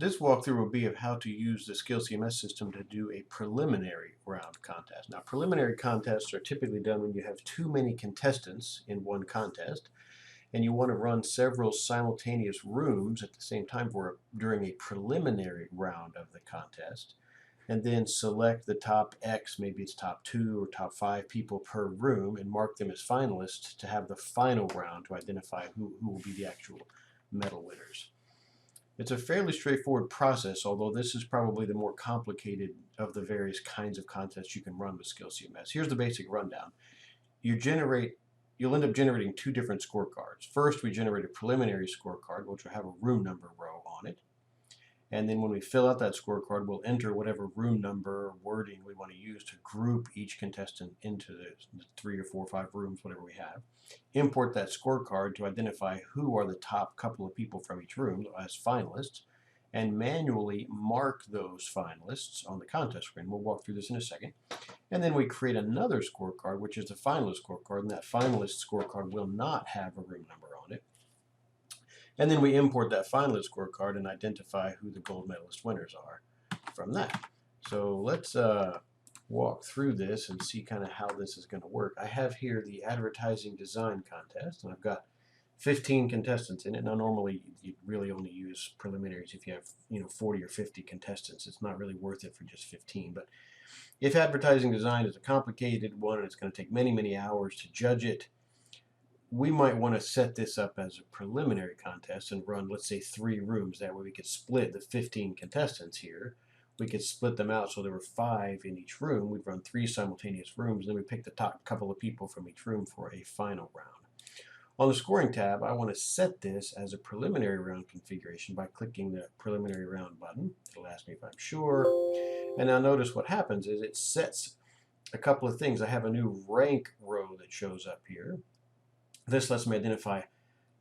This walkthrough will be of how to use the SkillsCMS system to do a preliminary round contest. Now, preliminary contests are typically done when you have too many contestants in one contest, and you want to run several simultaneous rooms at the same time during a preliminary round of the contest, and then select the top X, maybe it's top 2 or top 5 people per room, and mark them as finalists to have the final round to identify who will be the actual medal winners. It's a fairly straightforward process, although this is probably the more complicated of the various kinds of contests you can run with SkillsCMS. Here's the basic rundown. You'll end up generating two different scorecards. First, we generate a preliminary scorecard, which will have a room number row on it. And then when we fill out that scorecard, we'll enter whatever room number or wording we want to use to group each contestant into the 3 or 4 or 5 rooms, whatever we have. Import that scorecard to identify who are the top couple of people from each room as finalists, and manually mark those finalists on the contest screen. We'll walk through this in a second. And then we create another scorecard, which is the finalist scorecard, and that finalist scorecard will not have a room number on it. And then we import that finalist scorecard and identify who the gold medalist winners are from that. So let's walk through this and see kind of how this is going to work. I have here the advertising design contest, and I've got 15 contestants in it. Now normally you really only use preliminaries if you have 40 or 50 contestants. It's not really worth it for just 15. But if advertising design is a complicated one and it's going to take many hours to judge it, we might want to set this up as a preliminary contest and run, let's say, 3 rooms. That way we could split the 15 contestants here. We could split them out so there were 5 in each room. We'd run 3 simultaneous rooms, and then we pick the top couple of people from each room for a final round. On the scoring tab, I want to set this as a preliminary round configuration by clicking the preliminary round button. It'll ask me if I'm sure. And now notice what happens is it sets a couple of things. I have a new rank row that shows up here. This lets me identify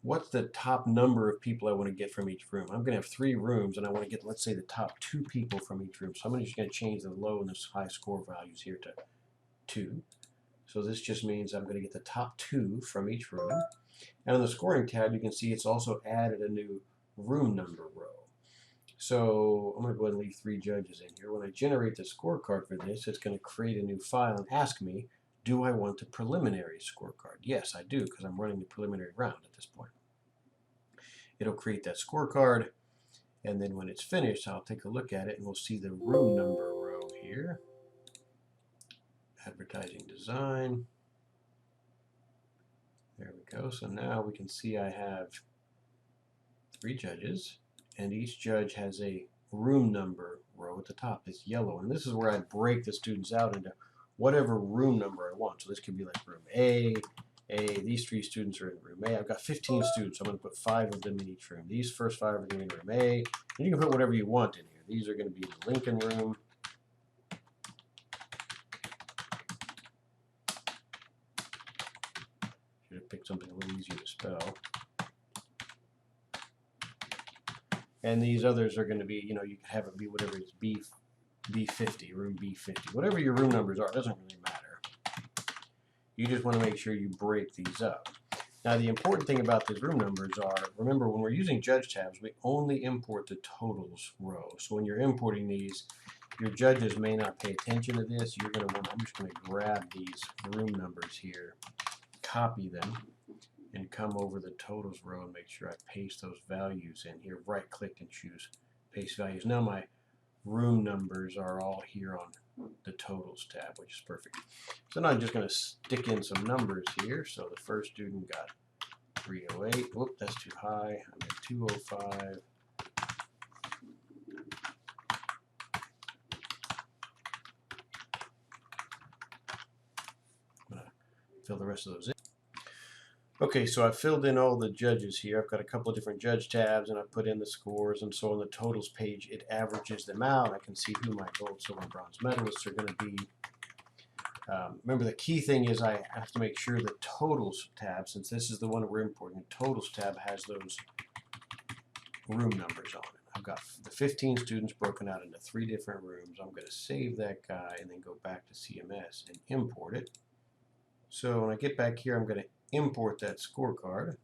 what's the top number of people I want to get from each room. I'm going to have 3 rooms, and I want to get, let's say, the top 2 people from each room. So I'm just going to change the low and the high score values here to 2. So this just means I'm going to get the top 2 from each room. And on the scoring tab, you can see it's also added a new room number row. So I'm going to go ahead and leave 3 judges in here. When I generate the scorecard for this, it's going to create a new file and ask me, do I want a preliminary scorecard? Yes, I do, because I'm running the preliminary round at this point. It'll create that scorecard, and then when it's finished, I'll take a look at it, and we'll see the room number row here. Advertising design. There we go. So now we can see I have 3 judges, and each judge has a room number row at the top. It's yellow, and this is where I break the students out into whatever room number I want. So this could be like room A. These 3 students are in room A. I've got 15 students, so I'm going to put 5 of them in each room. These first 5 are going to be in room A. And you can put whatever you want in here. These are going to be in the Lincoln room. Should have picked something a little easier to spell. And these others are going to be, you can have it be whatever it's B50, room B50. Whatever your room numbers are, it doesn't really matter. You just want to make sure you break these up. Now the important thing about these room numbers are, remember when we're using judge tabs, we only import the totals row. So when you're importing these, your judges may not pay attention to this. You're going to want, I'm just going to grab these room numbers here, copy them, and come over the totals row and make sure I paste those values in here. Right click and choose paste values. Now my room numbers are all here on the totals tab, which is perfect. So now I'm just going to stick in some numbers here. So the first student got 308. Whoop, that's too high. I'm at 205. I'm going to fill the rest of those in. Okay, so I've filled in all the judges here. I've got a couple of different judge tabs, and I've put in the scores, and so on the totals page, it averages them out. I can see who my gold, silver, and bronze medalists are going to be. Remember, the key thing is I have to make sure the totals tab, since this is the one we're importing, the totals tab has those room numbers on it. I've got the 15 students broken out into 3 different rooms. I'm going to save that guy and then go back to CMS and import it. So when I get back here, I'm going to import that scorecard,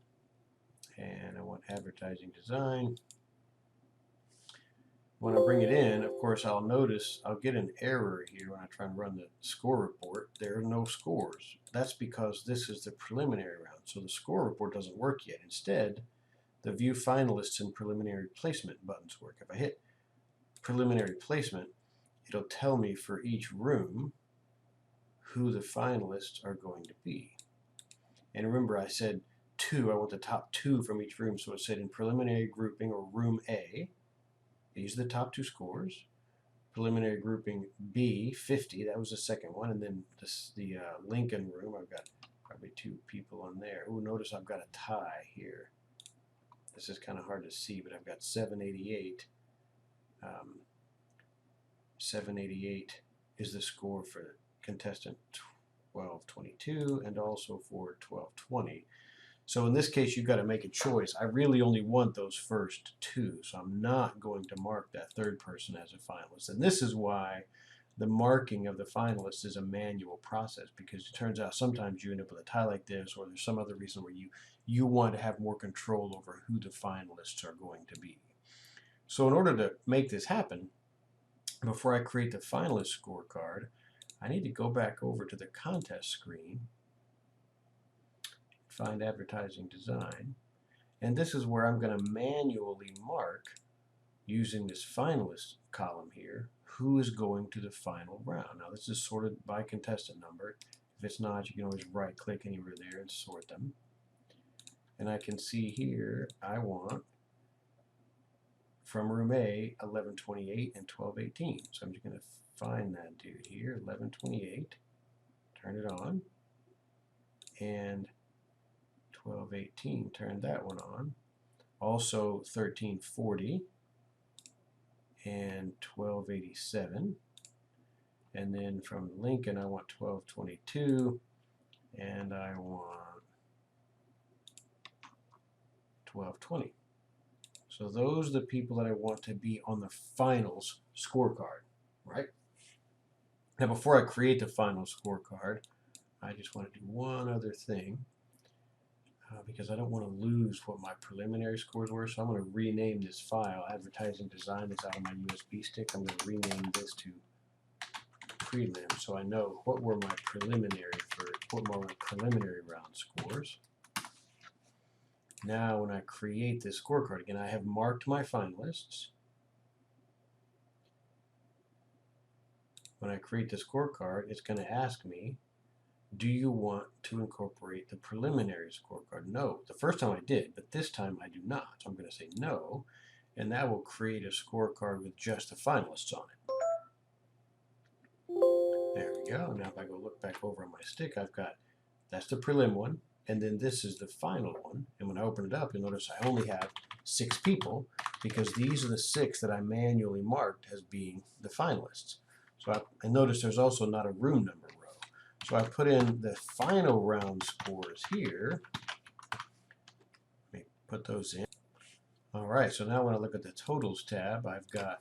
and I want advertising design, When I bring it in, of course, I'll notice I'll get an error here when I try and run the score report. There are no scores. That's because this is the preliminary round, so the score report doesn't work yet. Instead, the View Finalists and Preliminary Placement buttons work. If I hit Preliminary Placement, it'll tell me for each room who the finalists are going to be. And remember, I said 2. I want the top 2 from each room, so it said in Preliminary Grouping or Room A, these are the top 2 scores. Preliminary grouping B, 50, that was the second one. And then the Lincoln room, I've got probably 2 people on there. Ooh, notice I've got a tie here. This is kind of hard to see, but I've got 788. 788 is the score for contestant 1222 and also for 1220. So in this case, you've got to make a choice. I really only want those first 2, so I'm not going to mark that third person as a finalist. And this is why the marking of the finalists is a manual process, because it turns out sometimes you end up with a tie like this, or there's some other reason where you want to have more control over who the finalists are going to be. So in order to make this happen, before I create the finalist scorecard, I need to go back over to the contest screen, find advertising design, and this is where I'm going to manually mark, using this finalist column here, who is going to the final round. Now this is sorted by contestant number. If it's not, you can always right click anywhere there and sort them. And I can see here I want from room A 1128 and 1218. So I'm just going to find that dude here, 1128, turn it on, and 1218, turn that one on. Also 1340 and 1287. And then from Lincoln, I want 1222 and I want 1220. So those are the people that I want to be on the finals scorecard, right? Now before I create the final scorecard, I just want to do one other thing. Because I don't want to lose what my preliminary scores were, so I'm going to rename this file. Advertising design is out on my USB stick. I'm going to rename this to prelim, so I know what were my preliminary round scores. Now, when I create this scorecard again, I have marked my finalists. When I create the scorecard, it's going to ask me, do you want to incorporate the preliminary scorecard? No. The first time I did, but this time I do not. So I'm going to say no, and that will create a scorecard with just the finalists on it. There we go. Now if I go look back over on my stick, I've got, that's the prelim one, and then this is the final one. And when I open it up, you'll notice I only have 6 people, because these are the 6 that I manually marked as being the finalists. So I notice there's also not a room number row. So I put in the final round scores here. Let me put those in. All right, so now when I look at the totals tab, I've got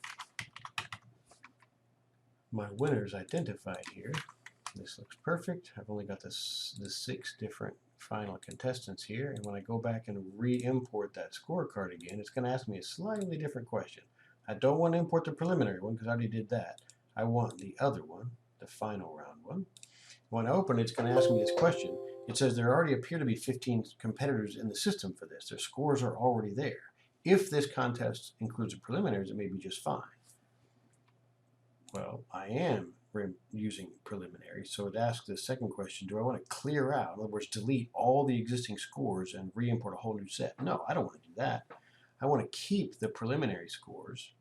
my winners identified here. This looks perfect. I've only got the 6 different final contestants here, and when I go back and re-import that scorecard again, it's going to ask me a slightly different question. I don't want to import the preliminary one because I already did that. I want the other one, the final round one. When I open it, it's going to ask me this question. It says there already appear to be 15 competitors in the system for this. Their scores are already there. If this contest includes the preliminaries, it may be just fine. Well, I am using preliminary, so it asks the second question, do I want to clear out, in other words, delete all the existing scores and re-import a whole new set? No, I don't want to do that. I want to keep the preliminary scores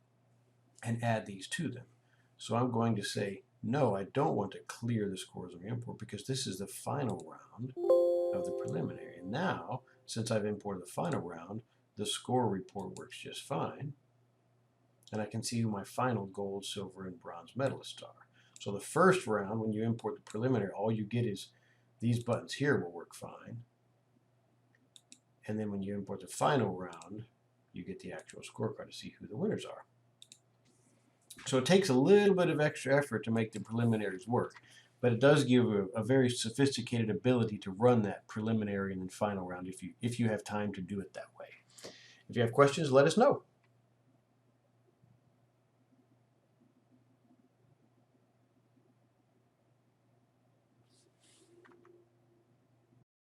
and add these to them. So I'm going to say, no, I don't want to clear the scores and re-import, because this is the final round of the preliminary. And now, since I've imported the final round, the score report works just fine. And I can see who my final gold, silver, and bronze medalists are. So the first round, when you import the preliminary, all you get is these buttons here will work fine. And then when you import the final round, you get the actual scorecard to see who the winners are. So it takes a little bit of extra effort to make the preliminaries work, but it does give a very sophisticated ability to run that preliminary and then final round if you have time to do it that way. If you have questions, let us know.